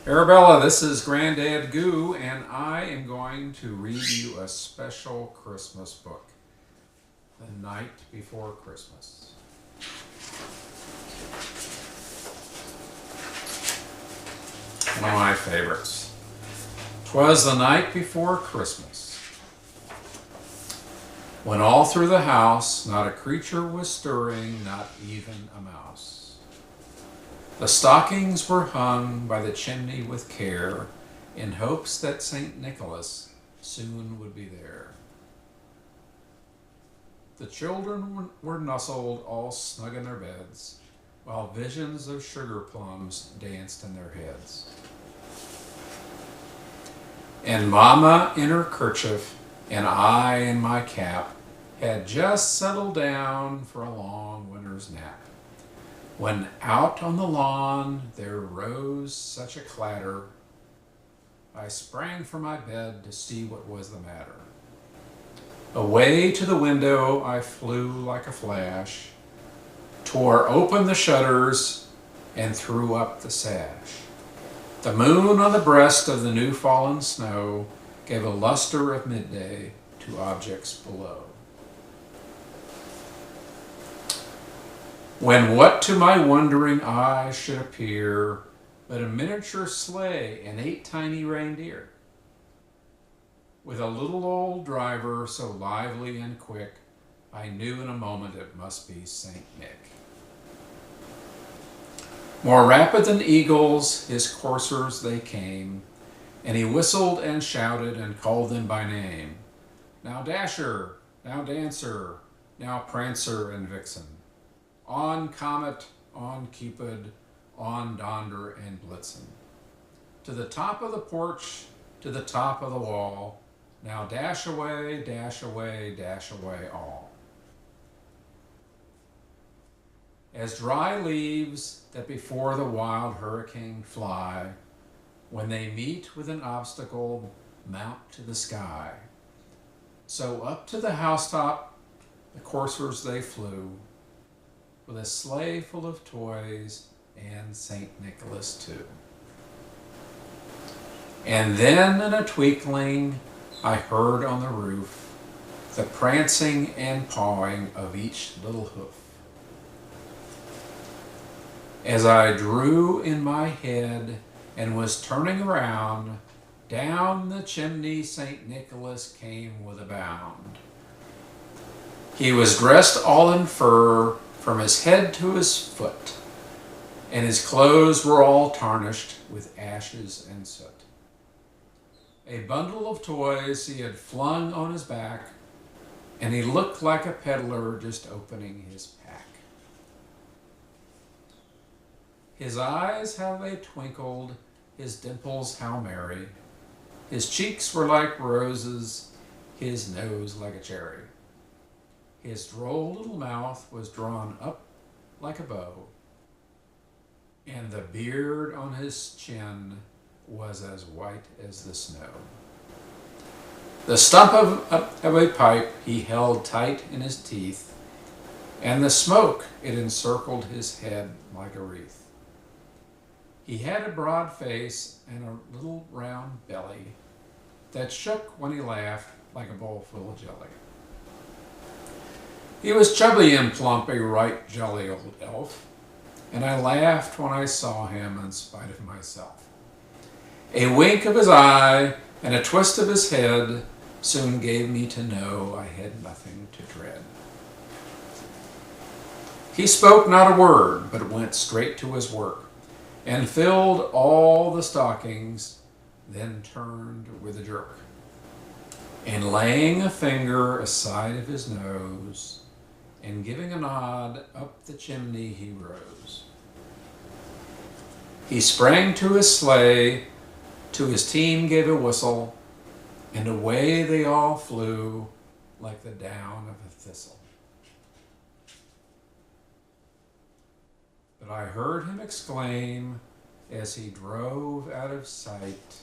Arabella, this is Grandad Goo, and I am going to read you a special Christmas book, The Night Before Christmas. One of my favorites. 'Twas the night before Christmas, when all through the house not a creature was stirring, not even a mouse. The stockings were hung by the chimney with care, in hopes that St. Nicholas soon would be there. The children were nestled all snug in their beds, while visions of sugar plums danced in their heads. And Mama in her kerchief and I in my cap had just settled down for a long winter's nap, when out on the lawn there rose such a clatter, I sprang from my bed to see what was the matter. Away to the window I flew like a flash, tore open the shutters, and threw up the sash. The moon on the breast of the new fallen snow gave a luster of midday to objects below. When what to my wondering eye should appear but a miniature sleigh and 8 tiny reindeer, with a little old driver so lively and quick, I knew in a moment it must be Saint Nick. More rapid than eagles, his coursers they came, and he whistled and shouted and called them by name. Now Dasher, now Dancer, now Prancer and Vixen. On Comet, on Cupid, on Donder and Blitzen. To the top of the porch, to the top of the wall, now dash away, dash away, dash away all. As dry leaves that before the wild hurricane fly, when they meet with an obstacle, mount to the sky. So up to the housetop the coursers they flew, with a sleigh full of toys and St. Nicholas too. And then in a twinkling I heard on the roof the prancing and pawing of each little hoof. As I drew in my head and was turning around, down the chimney St. Nicholas came with a bound. He was dressed all in fur from his head to his foot, and his clothes were all tarnished with ashes and soot. A bundle of toys he had flung on his back, and he looked like a peddler just opening his pack. His eyes, how they twinkled, his dimples how merry. His cheeks were like roses, his nose like a cherry. His droll little mouth was drawn up like a bow, and the beard on his chin was as white as the snow. The stump of a pipe he held tight in his teeth, and the smoke it encircled his head like a wreath. He had a broad face and a little round belly that shook when he laughed like a bowl full of jelly. He was chubby and plump, a right jolly old elf, and I laughed when I saw him in spite of myself. A wink of his eye and a twist of his head soon gave me to know I had nothing to dread. He spoke not a word, but went straight to his work, and filled all the stockings, then turned with a jerk, and laying a finger aside of his nose, and giving a nod, up the chimney he rose. He sprang to his sleigh, to his team gave a whistle, and away they all flew like the down of a thistle. But I heard him exclaim as he drove out of sight,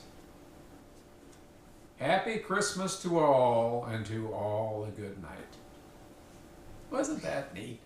"Happy Christmas to all, and to all a good night." Wasn't that neat?